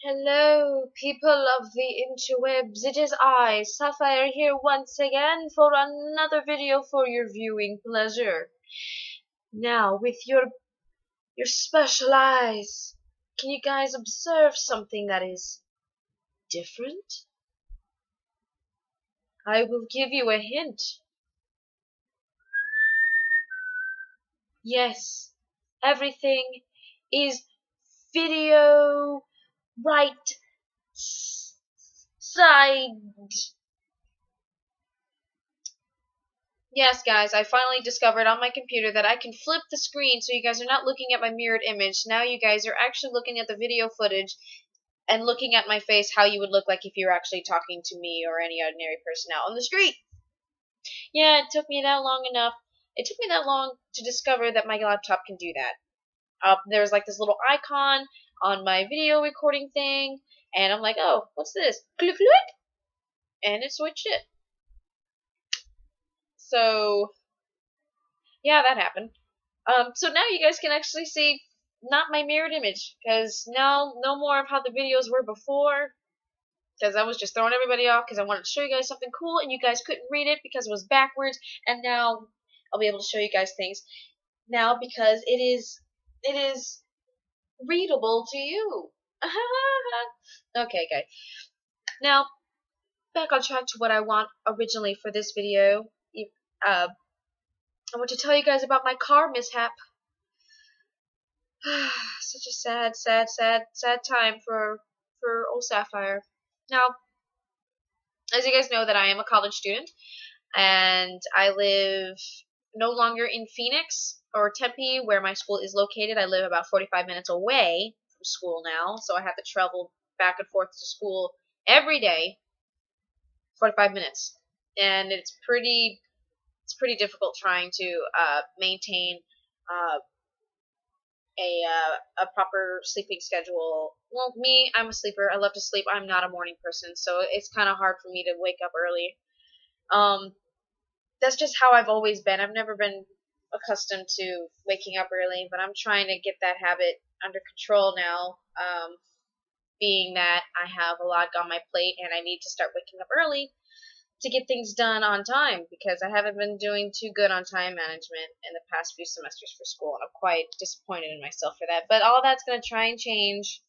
Hello, people of the interwebs. It is I, Sapphire, here once again for another video for your viewing pleasure. Now, with your special eyes, can you guys observe something that is different? I will give you a hint. Yes, everything is video right side. Yes, guys, I finally discovered on my computer that I can flip the screen so you guys are not looking at my mirrored image. Now you guys are actually looking at the video footage and looking at my face how you would look like if you were actually talking to me or any ordinary person out on the street. Yeah, it took me that long enough. It took me that long to discover that my laptop can do that. There's like this little icon on my video recording thing, and I'm like, oh, what's this? Click, click, and it switched it. So, yeah, that happened. So now you guys can actually see not my mirrored image, because now no more of how the videos were before, because I was just throwing everybody off because I wanted to show you guys something cool and you guys couldn't read it because it was backwards, and now I'll be able to show you guys things now because it is readable to you. Okay, guys. Now, back on track to what I want originally for this video. I want to tell you guys about my car mishap. Such a sad time for old Sapphire. Now, as you guys know, that I am a college student, and I live no longer in Phoenix or Tempe, where my school is located. I live about 45 minutes away from school now, so I have to travel back and forth to school every day, 45 minutes, and it's pretty difficult trying to maintain uh, a proper sleeping schedule. Well, me, I'm a sleeper. I love to sleep. I'm not a morning person, so it's kind of hard for me to wake up early. That's just how I've always been. I've never been accustomed to waking up early, but I'm trying to get that habit under control now. Being that I have a lot on my plate and I need to start waking up early to get things done on time, because I haven't been doing too good on time management in the past few semesters for school, and I'm quite disappointed in myself for that. But all that's going to try and change.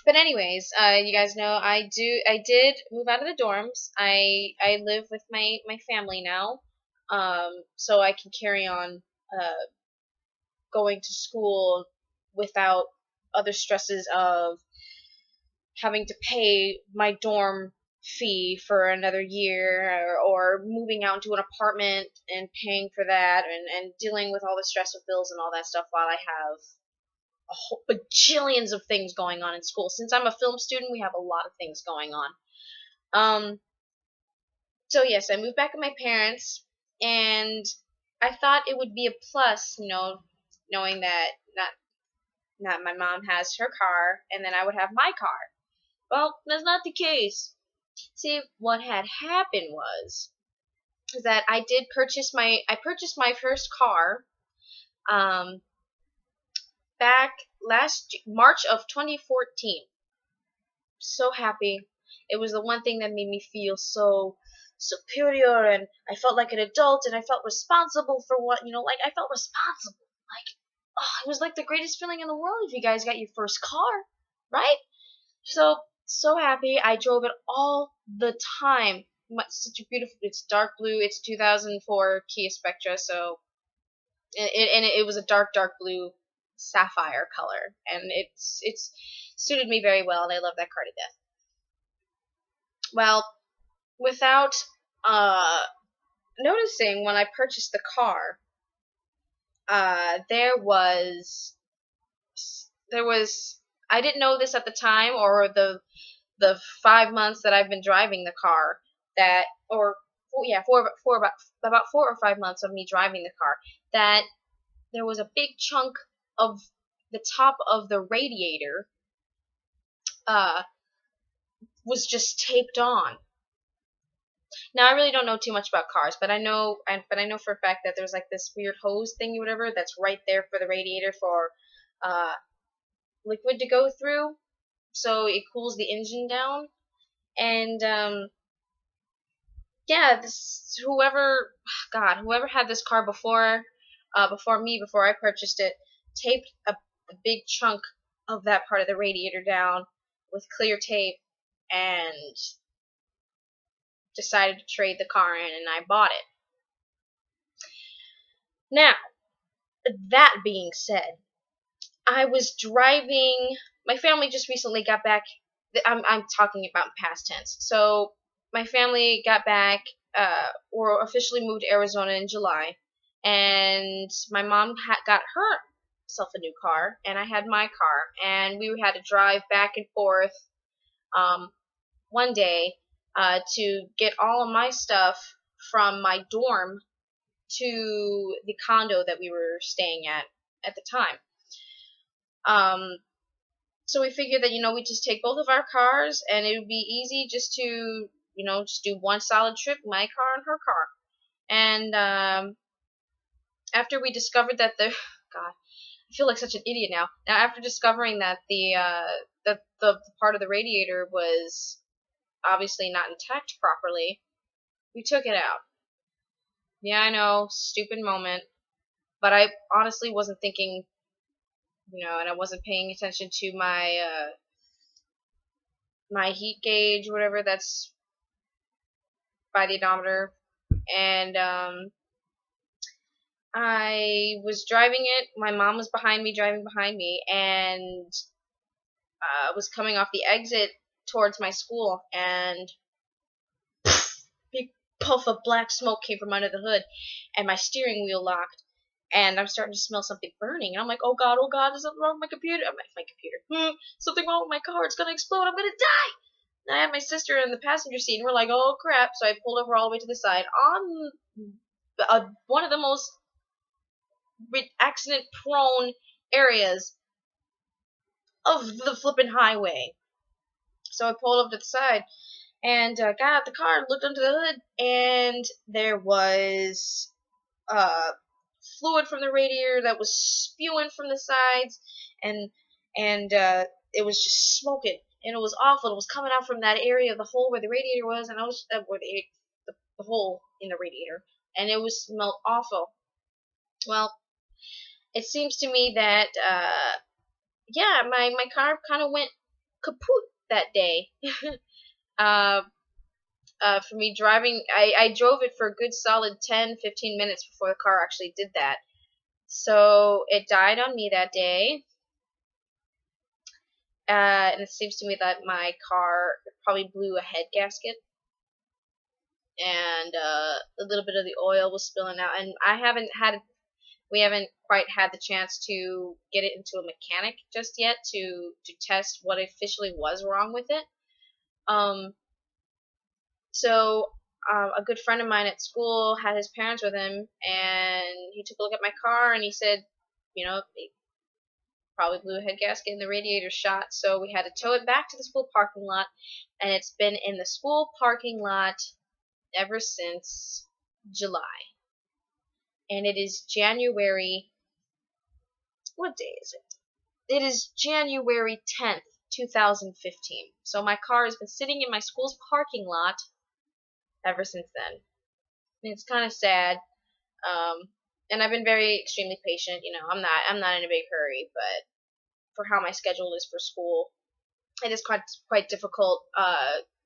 But anyways, you guys know I did move out of the dorms. I live with my family now, so I can carry on going to school without other stresses of having to pay my dorm fee for another year, or moving out into an apartment and paying for that, and dealing with all the stress of bills and all that stuff while I have a whole bajillions of things going on in school. Since I'm a film student, we have a lot of things going on. So yes, I moved back with my parents, and I thought it would be a plus, knowing that not my mom has her car, and then I would have my car. Well, that's not the case. See, what had happened was that I purchased my first car back last March of 2014. So happy. It was the one thing that made me feel so superior, and I felt like an adult, and I felt responsible for what, like I felt responsible. Like, oh, it was like the greatest feeling in the world if you guys got your first car, right? So happy. I drove it all the time. Such a beautiful, it's dark blue. It's 2004 Kia Spectra, so it was a dark blue sapphire color, and it's suited me very well, and I love that car to death. Well, without noticing, when I purchased the car, there was I didn't know this at the time, or the 5 months that I've been driving the car, that, or yeah, about 4 or 5 months of me driving the car, that there was a big chunk of the top of the radiator was just taped on. Now, I really don't know too much about cars, but I know for a fact that there's like this weird hose thing or whatever that's right there for the radiator for liquid to go through, so it cools the engine down. And yeah, this whoever had this car before me, before I purchased it, taped a big chunk of that part of the radiator down with clear tape and decided to trade the car in, and I bought it. Now, that being said, I was driving. My family just recently got back. I'm talking about past tense. So my family got back, or officially moved to Arizona in July, and my mom got herself a new car, and I had my car, and we had to drive back and forth um, one day to get all of my stuff from my dorm to the condo that we were staying at the time. Um, so we figured that, we just take both of our cars, and it would be easy just to, just do one solid trip, my car and her car. And after we discovered that God, I feel like such an idiot now. Now, after discovering that the part of the radiator was obviously not intact properly, we took it out. Yeah, I know, stupid moment, but I honestly wasn't thinking, and I wasn't paying attention to my heat gauge, whatever that's by the odometer, and I was driving it. My mom was behind me, driving behind me, and was coming off the exit towards my school, and big puff of black smoke came from under the hood, and my steering wheel locked, and I'm starting to smell something burning, and I'm like, oh god, there's something wrong with my computer. I'm like, my computer. Something wrong with my car. It's gonna explode. I'm gonna die. And I had my sister in the passenger seat, and we're like, oh crap. So I pulled over all the way to the side on one of the most accident-prone areas of the flippin' highway. So I pulled over to the side and got out the car and looked under the hood, and there was fluid from the radiator that was spewing from the sides, and it was just smoking, and it was awful. It was coming out from that area of the hole where the radiator was, and I was where the hole in the radiator, and it was smelled awful. Well, it seems to me that yeah, my car kind of went kaput that day. uh, for me driving, I drove it for a good solid 10-15 minutes before the car actually did that. So it died on me that day. And it seems to me that my car probably blew a head gasket, and a little bit of the oil was spilling out. And we haven't quite had the chance to get it into a mechanic just yet to test what officially was wrong with it. So a good friend of mine at school had his parents with him, and he took a look at my car, and he said, it probably blew a head gasket and the radiator shot, so we had to tow it back to the school parking lot, and it's been in the school parking lot ever since July. And it is January, what day is it? It is January 10th, 2015. So my car has been sitting in my school's parking lot ever since then. And it's kind of sad. And I've been very extremely patient. I'm not in a big hurry, but for how my schedule is for school, it is quite difficult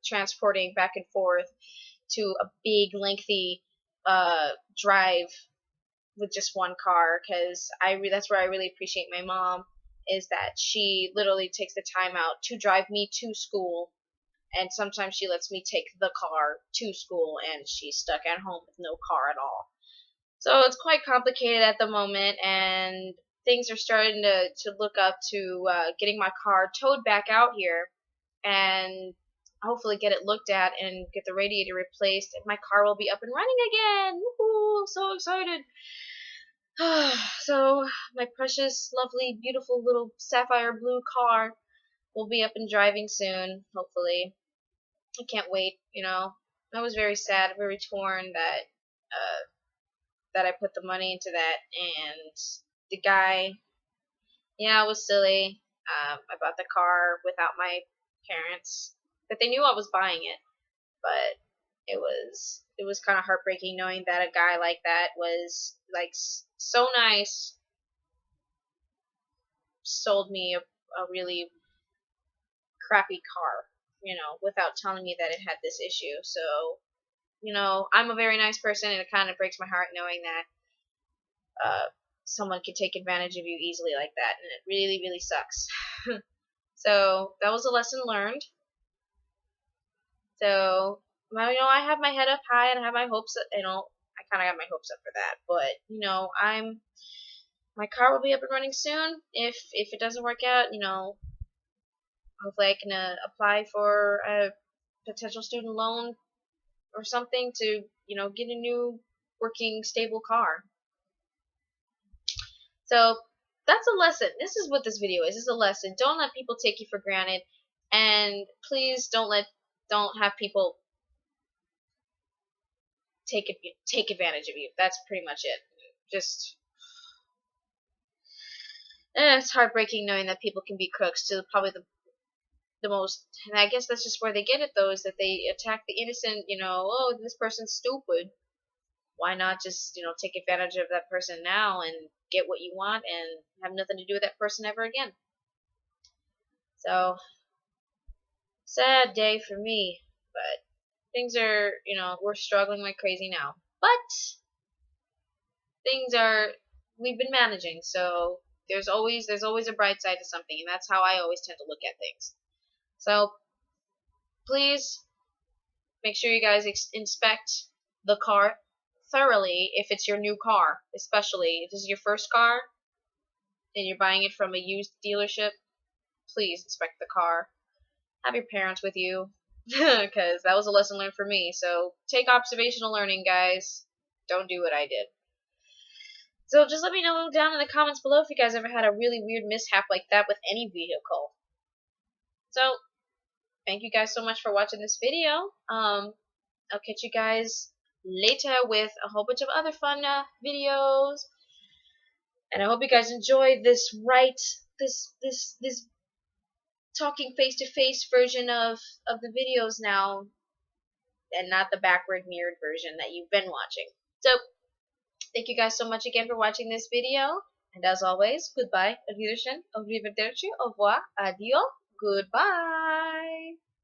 transporting back and forth to a big lengthy drive with just one car, because that's where I really appreciate my mom, is that she literally takes the time out to drive me to school, and sometimes she lets me take the car to school, and she's stuck at home with no car at all. So it's quite complicated at the moment, and things are starting to look up to getting my car towed back out here, and hopefully get it looked at and get the radiator replaced, and my car will be up and running again. Woohoo! So excited. So my precious, lovely, beautiful little sapphire blue car will be up and driving soon, hopefully. I can't wait. I was very sad, very torn that I put the money into that, and the guy, yeah, it was silly. I bought the car without my parents, but they knew I was buying it. But it was kind of heartbreaking knowing that a guy like that was like so nice, sold me a really crappy car, without telling me that it had this issue. So, I'm a very nice person, and it kind of breaks my heart knowing that someone could take advantage of you easily like that, and it really, really sucks. So that was a lesson learned. So, well, I have my head up high and I have my hopes. I kind of got my hopes up for that, but my car will be up and running soon. If it doesn't work out, hopefully I can apply for a potential student loan or something to get a new working stable car. So that's a lesson. This is what this video is. This is a lesson. Don't let people take you for granted, and please don't have people take advantage of you. That's pretty much it. Just it's heartbreaking knowing that people can be crooks to probably the most, and I guess that's just where they get it though, is that they attack the innocent. Oh, this person's stupid. Why not just take advantage of that person now and get what you want and have nothing to do with that person ever again? So sad day for me, but things are, we're struggling like crazy now. But we've been managing, so there's always a bright side to something, and that's how I always tend to look at things. So please make sure you guys inspect the car thoroughly if it's your new car, especially if this is your first car and you're buying it from a used dealership. Please inspect the car. Have your parents with you, because that was a lesson learned for me. So take observational learning, guys. Don't do what I did. So just let me know down in the comments below if you guys ever had a really weird mishap like that with any vehicle. So thank you guys so much for watching this video. I'll catch you guys later with a whole bunch of other fun videos. And I hope you guys enjoy this talking face-to-face version of the videos now, and not the backward mirrored version that you've been watching. So thank you guys so much again for watching this video, and as always, goodbye, auf Wiedersehen, arrivederci, au revoir, adios, goodbye.